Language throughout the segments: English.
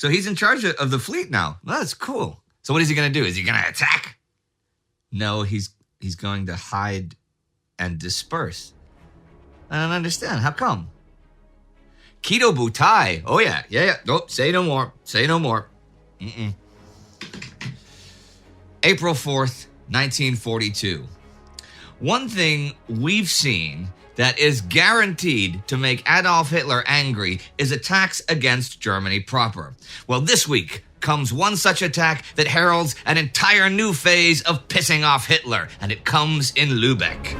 So he's in charge of the fleet now. Well, that's cool. So what is he going to do? Is he going to attack? No, he's going to hide and disperse. I don't understand. How come? Kido Butai. Oh, yeah. Nope, say no more. April 4th, 1942. One thing we've seen that is guaranteed to make Adolf Hitler angry is attacks against Germany proper. Well, this week comes one such attack that heralds an entire new phase of pissing off Hitler, and it comes in Lubeck.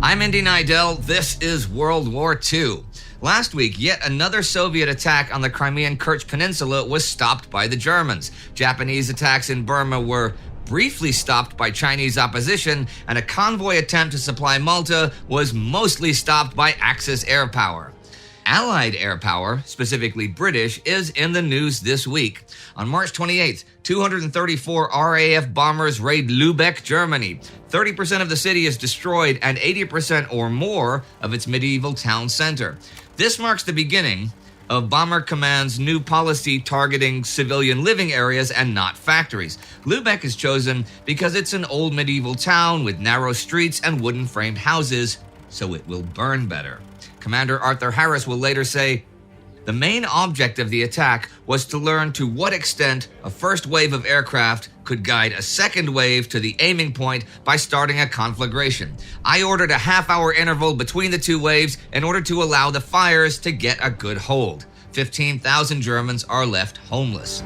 I'm Indy Neidell. This is World War II. Last week, yet another Soviet attack on the Crimean Kerch Peninsula was stopped by the Germans. Japanese attacks in Burma were briefly stopped by Chinese opposition, and a convoy attempt to supply Malta was mostly stopped by Axis air power. Allied air power, specifically British, is in the news this week. On March 28th, 234 RAF bombers raid Lubeck, Germany. 30% of the city is destroyed and 80% or more of its medieval town center. This marks the beginning of Bomber Command's new policy targeting civilian living areas and not factories. Lubeck is chosen because it's an old medieval town with narrow streets and wooden framed houses, so it will burn better. Commander Arthur Harris will later say, the main object of the attack was to learn to what extent a first wave of aircraft could guide a second wave to the aiming point by starting a conflagration. I ordered a half-hour interval between the two waves in order to allow the fires to get a good hold. 15,000 Germans are left homeless.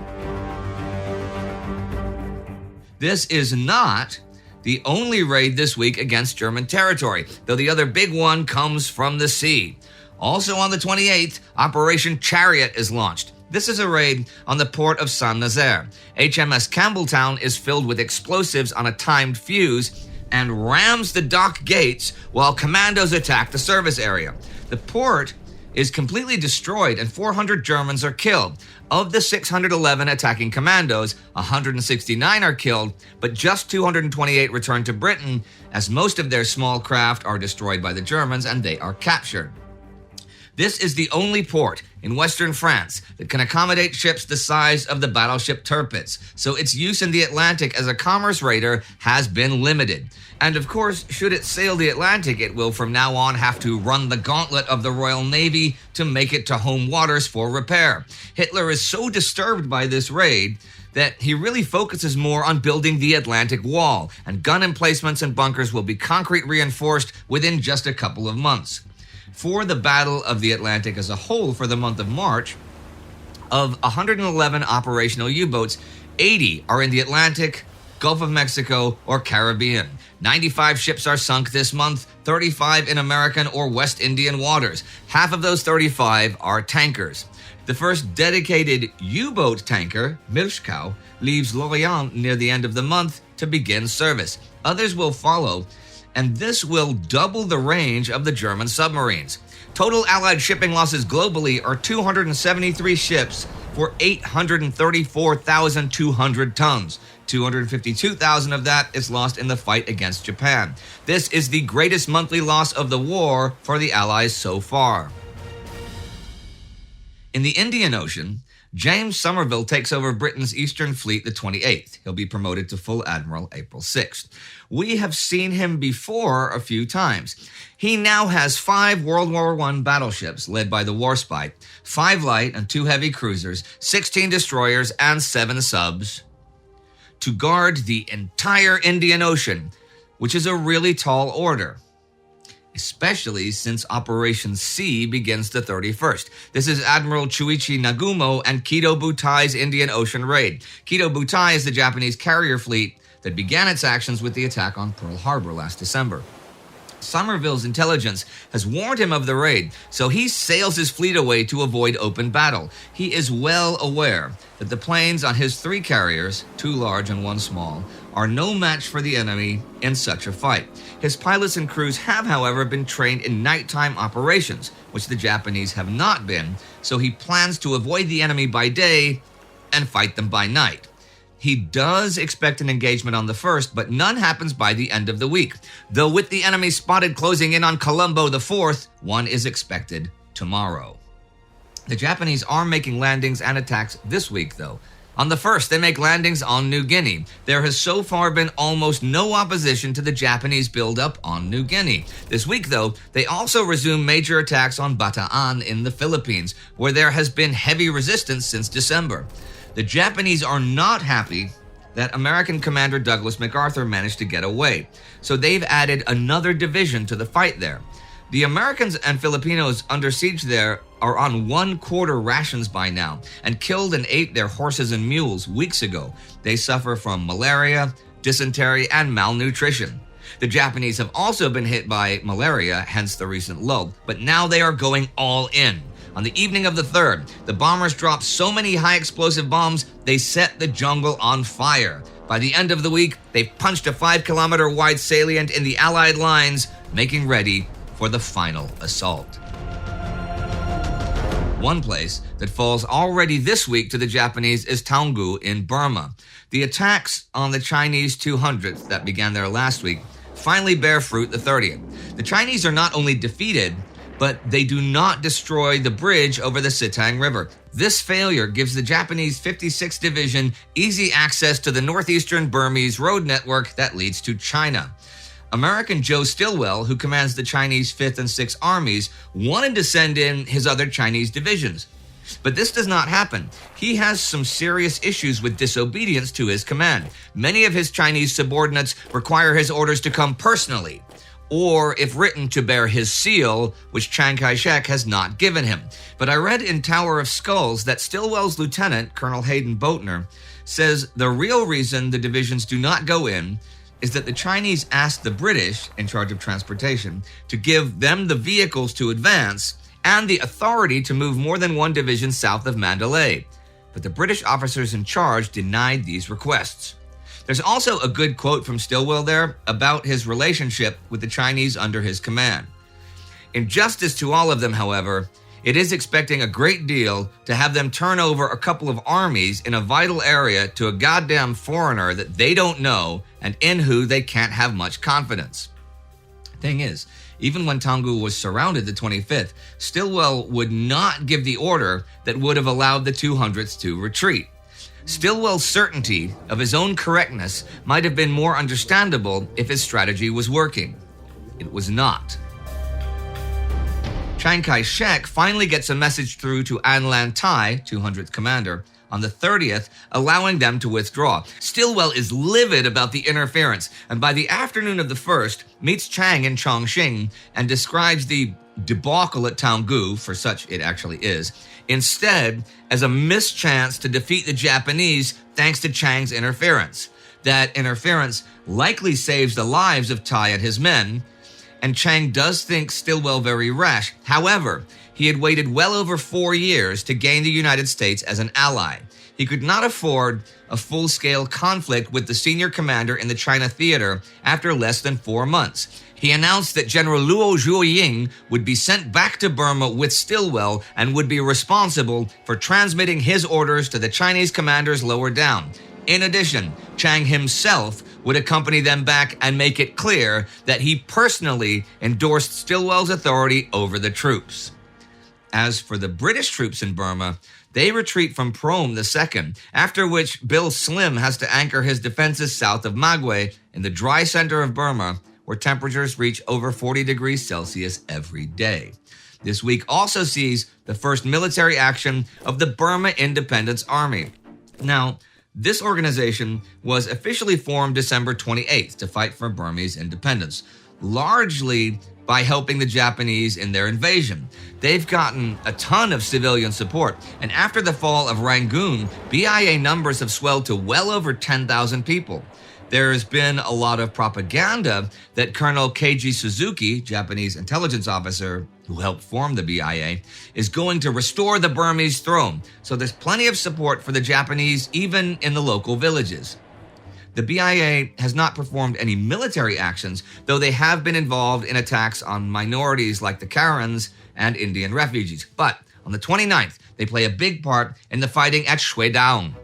This is not the only raid this week against German territory, though the other big one comes from the sea. Also on the 28th, Operation Chariot is launched. This is a raid on the port of Saint-Nazaire. HMS Campbelltown is filled with explosives on a timed fuse and rams the dock gates while commandos attack the service area. The port is completely destroyed and 400 Germans are killed. Of the 611 attacking commandos, 169 are killed, but just 228 return to Britain, as most of their small craft are destroyed by the Germans and they are captured. This is the only port in western France that can accommodate ships the size of the battleship Tirpitz, so its use in the Atlantic as a commerce raider has been limited. And of course, should it sail the Atlantic, it will from now on have to run the gauntlet of the Royal Navy to make it to home waters for repair. Hitler is so disturbed by this raid that he really focuses more on building the Atlantic Wall, and gun emplacements and bunkers will be concrete reinforced within just a couple of months. For the Battle of the Atlantic as a whole for the month of March, of 111 operational U-boats, 80 are in the Atlantic, Gulf of Mexico, or Caribbean. 95 ships are sunk this month, 35 in American or West Indian waters. Half of those 35 are tankers. The first dedicated U-boat tanker, Milchkau, leaves Lorient near the end of the month to begin service. Others will follow, and this will double the range of the German submarines. Total Allied shipping losses globally are 273 ships for 834,200 tons. 252,000 of that is lost in the fight against Japan. This is the greatest monthly loss of the war for the Allies so far. In the Indian Ocean, James Somerville takes over Britain's Eastern Fleet the 28th. He'll be promoted to Full Admiral April 6th. We have seen him before a few times. He now has 5 World War I battleships led by the Warspite, 5 light and 2 heavy cruisers, 16 destroyers, and 7 subs to guard the entire Indian Ocean, which is a really tall order, especially since Operation C begins the 31st. This is Admiral Chuichi Nagumo and Kido Butai's Indian Ocean raid. Kido Butai is the Japanese carrier fleet that began its actions with the attack on Pearl Harbor last December. Somerville's intelligence has warned him of the raid, so he sails his fleet away to avoid open battle. He is well aware that the planes on his 3 carriers, 2 large and 1 small, are no match for the enemy in such a fight. His pilots and crews have, however, been trained in nighttime operations, which the Japanese have not been, so he plans to avoid the enemy by day and fight them by night. He does expect an engagement on the 1st, but none happens by the end of the week. Though with the enemy spotted closing in on Colombo the 4th, one is expected tomorrow. The Japanese are making landings and attacks this week, though. On the 1st, they make landings on New Guinea. There has so far been almost no opposition to the Japanese buildup on New Guinea. This week, though, they also resume major attacks on Bataan in the Philippines, where there has been heavy resistance since December. The Japanese are not happy that American Commander Douglas MacArthur managed to get away, so they've added another division to the fight there. The Americans and Filipinos under siege there are on 1/4 rations by now and killed and ate their horses and mules weeks ago. They suffer from malaria, dysentery, and malnutrition. The Japanese have also been hit by malaria, hence the recent lull, but now they are going all in. On the evening of the 3rd, the bombers dropped so many high-explosive bombs, they set the jungle on fire. By the end of the week, they punched a 5-kilometer-wide salient in the Allied lines, making ready for the final assault. One place that falls already this week to the Japanese is Taungoo in Burma. The attacks on the Chinese 200th that began there last week finally bear fruit the 30th. The Chinese are not only defeated, but they do not destroy the bridge over the Sitang River. This failure gives the Japanese 56th Division easy access to the northeastern Burmese road network that leads to China. American Joe Stilwell, who commands the Chinese 5th and 6th armies, wanted to send in his other Chinese divisions. But this does not happen. He has some serious issues with disobedience to his command. Many of his Chinese subordinates require his orders to come personally, or if written to bear his seal, which Chiang Kai-shek has not given him. But I read in Tower of Skulls that Stilwell's lieutenant, Colonel Hayden Boatner, says the real reason the divisions do not go in is that the Chinese asked the British, in charge of transportation, to give them the vehicles to advance and the authority to move more than one division south of Mandalay. But the British officers in charge denied these requests. There's also a good quote from Stilwell there about his relationship with the Chinese under his command. In justice to all of them, however, it is expecting a great deal to have them turn over a couple of armies in a vital area to a goddamn foreigner that they don't know and in who they can't have much confidence. Thing is, even when Taungoo was surrounded the 25th, Stilwell would not give the order that would have allowed the 200th to retreat. Stillwell's certainty of his own correctness might have been more understandable if his strategy was working. It was not. Chiang Kai-shek finally gets a message through to An Lan Tai, 200th Commander, on the 30th, allowing them to withdraw. Stilwell is livid about the interference, and by the afternoon of the 1st, meets Chiang in Chongqing and describes the debacle at Taungoo, for such it actually is, instead as a mischance to defeat the Japanese thanks to Chiang's interference. That interference likely saves the lives of Tai and his men, and Chiang does think Stilwell very rash. However, he had waited well over 4 years to gain the United States as an ally. He could not afford a full-scale conflict with the senior commander in the China theater after less than 4 months. He announced that General Luo Zhuoying would be sent back to Burma with Stilwell and would be responsible for transmitting his orders to the Chinese commanders lower down. In addition, Chiang himself would accompany them back and make it clear that he personally endorsed Stilwell's authority over the troops. As for the British troops in Burma, they retreat from Prome II, after which Bill Slim has to anchor his defenses south of Magwe in the dry center of Burma, where temperatures reach over 40 degrees Celsius every day. This week also sees the first military action of the Burma Independence Army. Now, this organization was officially formed December 28th to fight for Burmese independence, largely by helping the Japanese in their invasion. They've gotten a ton of civilian support, and after the fall of Rangoon, BIA numbers have swelled to well over 10,000 people. There has been a lot of propaganda that Colonel Keiji Suzuki, Japanese intelligence officer who helped form the BIA, is going to restore the Burmese throne. So there's plenty of support for the Japanese, even in the local villages. The BIA has not performed any military actions, though they have been involved in attacks on minorities like the Karens and Indian refugees. But on the 29th, they play a big part in the fighting at Shui Daung.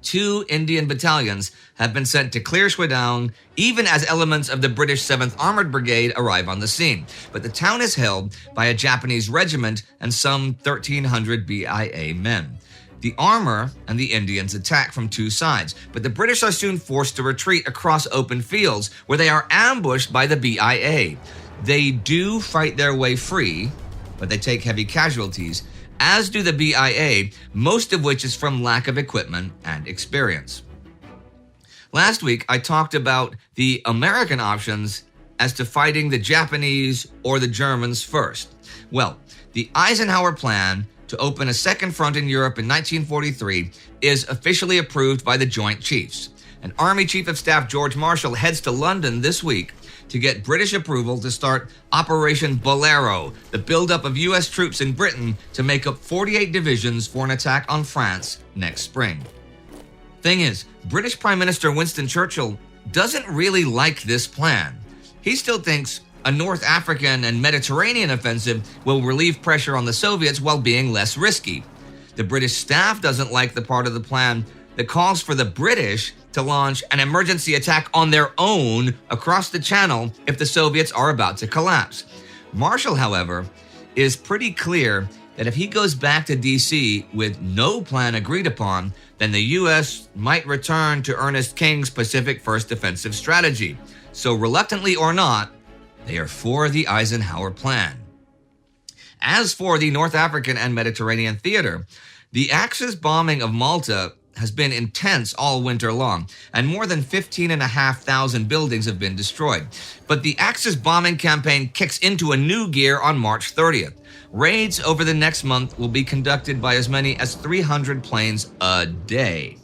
2 Indian battalions have been sent to clear Swidown, even as elements of the British 7th Armored Brigade arrive on the scene. But the town is held by a Japanese regiment and some 1,300 BIA men. The armor and the Indians attack from 2 sides, but the British are soon forced to retreat across open fields where they are ambushed by the BIA. They do fight their way free, but they take heavy casualties, as do the BIA, most of which is from lack of equipment and experience. Last week, I talked about the American options as to fighting the Japanese or the Germans first. Well, the Eisenhower plan to open a second front in Europe in 1943 is officially approved by the Joint Chiefs. And Army Chief of Staff George Marshall heads to London this week to get British approval to start Operation Bolero, the buildup of U.S. troops in Britain to make up 48 divisions for an attack on France next spring. Thing is, British Prime Minister Winston Churchill doesn't really like this plan. He still thinks a North African and Mediterranean offensive will relieve pressure on the Soviets while being less risky. The British staff doesn't like the part of the plan that calls for the British to launch an emergency attack on their own across the Channel if the Soviets are about to collapse. Marshall, however, is pretty clear that if he goes back to D.C. with no plan agreed upon, then the U.S. might return to Ernest King's Pacific First Defensive Strategy. So reluctantly or not, they are for the Eisenhower plan. As for the North African and Mediterranean theater, the Axis bombing of Malta has been intense all winter long, and more than 15,500 buildings have been destroyed. But the Axis bombing campaign kicks into a new gear on March 30th. Raids over the next month will be conducted by as many as 300 planes a day.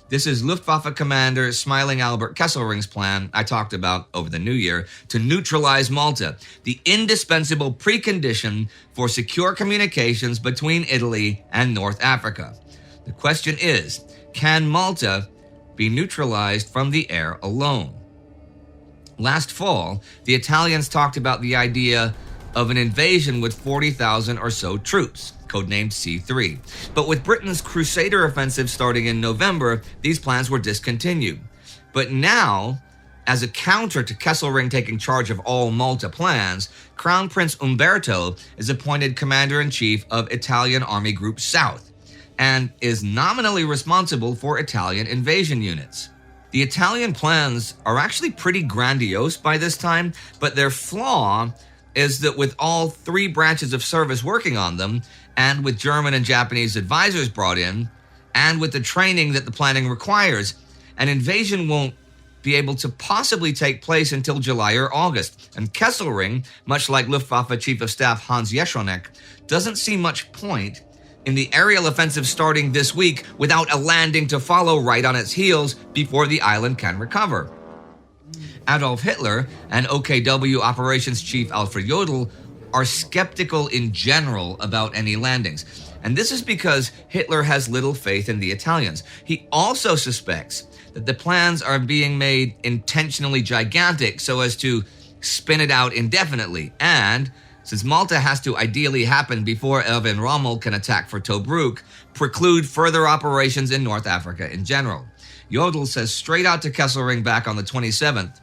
This is Luftwaffe Commander Smiling Albert Kesselring's plan I talked about over the new year to neutralize Malta, the indispensable precondition for secure communications between Italy and North Africa. The question is, can Malta be neutralized from the air alone? Last fall, the Italians talked about the idea of an invasion with 40,000 or so troops, codenamed C3. But with Britain's Crusader offensive starting in November, these plans were discontinued. But now, as a counter to Kesselring taking charge of all Malta plans, Crown Prince Umberto is appointed Commander-in-Chief of Italian Army Group South and is nominally responsible for Italian invasion units. The Italian plans are actually pretty grandiose by this time, but their flaw is that with all 3 branches of service working on them, and with German and Japanese advisors brought in, and with the training that the planning requires, an invasion won't be able to possibly take place until July or August. And Kesselring, much like Luftwaffe Chief of Staff Hans Jeschonek, doesn't see much point in the aerial offensive starting this week without a landing to follow right on its heels before the island can recover. Adolf Hitler and OKW Operations Chief Alfred Jodl are skeptical in general about any landings. And this is because Hitler has little faith in the Italians. He also suspects that the plans are being made intentionally gigantic so as to spin it out indefinitely. And since Malta has to ideally happen before Erwin Rommel can attack for Tobruk, preclude further operations in North Africa in general. Jodl says straight out to Kesselring back on the 27th,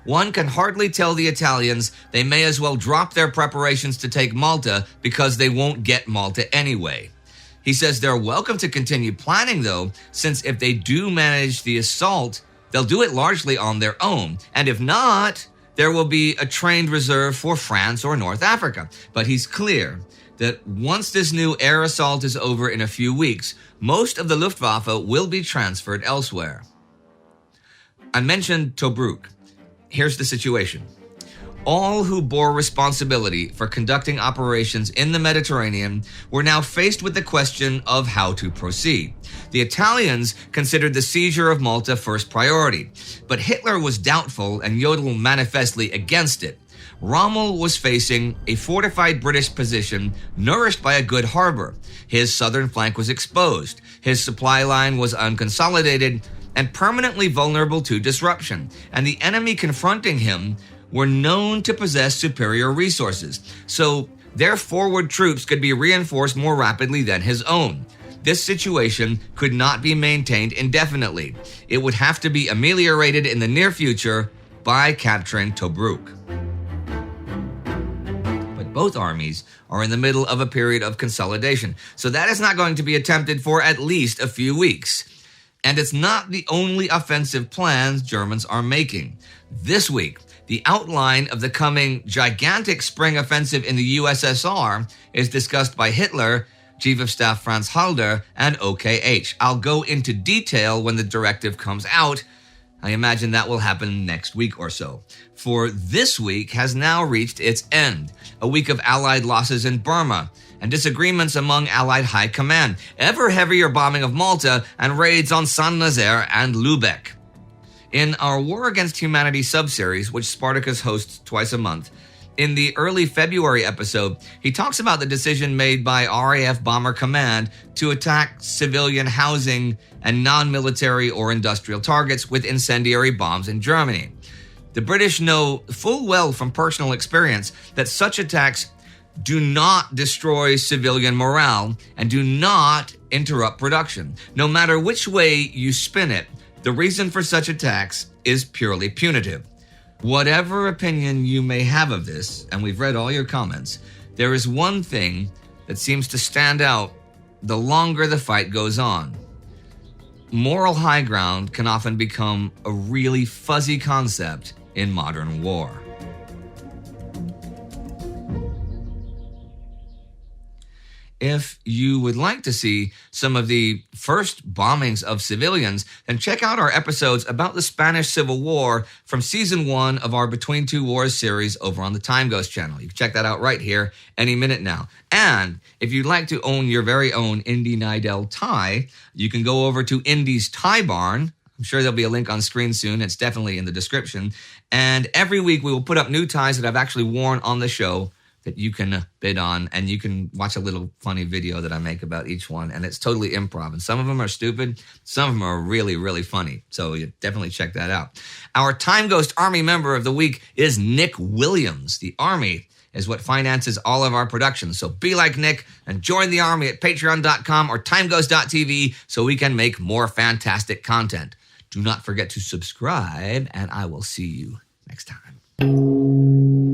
one can hardly tell the Italians they may as well drop their preparations to take Malta because they won't get Malta anyway. He says they're welcome to continue planning though, since if they do manage the assault, they'll do it largely on their own. And if not, there will be a trained reserve for France or North Africa. But he's clear that once this new air assault is over in a few weeks, most of the Luftwaffe will be transferred elsewhere. I mentioned Tobruk. Here's the situation. All who bore responsibility for conducting operations in the Mediterranean were now faced with the question of how to proceed. The Italians considered the seizure of Malta first priority, but Hitler was doubtful and Jodl manifestly against it. Rommel was facing a fortified British position nourished by a good harbor. His southern flank was exposed. His supply line was unconsolidated and permanently vulnerable to disruption, and the enemy confronting him were known to possess superior resources, so their forward troops could be reinforced more rapidly than his own. This situation could not be maintained indefinitely. It would have to be ameliorated in the near future by capturing Tobruk. But both armies are in the middle of a period of consolidation, so that is not going to be attempted for at least a few weeks. And it's not the only offensive plans Germans are making. This week, the outline of the coming gigantic spring offensive in the USSR is discussed by Hitler, Chief of Staff Franz Halder, and OKH. I'll go into detail when the directive comes out. I imagine that will happen next week or so. For this week has now reached its end, a week of Allied losses in Burma and disagreements among Allied high command, ever heavier bombing of Malta, and raids on Nazaire and Lubeck. In our War Against Humanity subseries, which Spartacus hosts twice a month, in the early February episode, he talks about the decision made by RAF Bomber Command to attack civilian housing and non-military or industrial targets with incendiary bombs in Germany. The British know full well from personal experience that such attacks do not destroy civilian morale and do not interrupt production. No matter which way you spin it, the reason for such attacks is purely punitive. Whatever opinion you may have of this, and we've read all your comments, there is one thing that seems to stand out the longer the fight goes on. Moral high ground can often become a really fuzzy concept in modern war. If you would like to see some of the first bombings of civilians, then check out our episodes about the Spanish Civil War from Season 1 of our Between Two Wars series over on the Time Ghost channel. You can check that out right here any minute now. And if you'd like to own your very own Indy Neidell tie, you can go over to Indy's Tie Barn. I'm sure there'll be a link on screen soon. It's definitely in the description. And every week we will put up new ties that I've actually worn on the show that you can bid on, and you can watch a little funny video that I make about each one, and it's totally improv. And some of them are stupid, some of them are really, really funny. So you definitely check that out. Our Time Ghost Army member of the week is Nick Williams. The Army is what finances all of our productions. So be like Nick and join the Army at patreon.com or timeghost.tv so we can make more fantastic content. Do not forget to subscribe, and I will see you next time.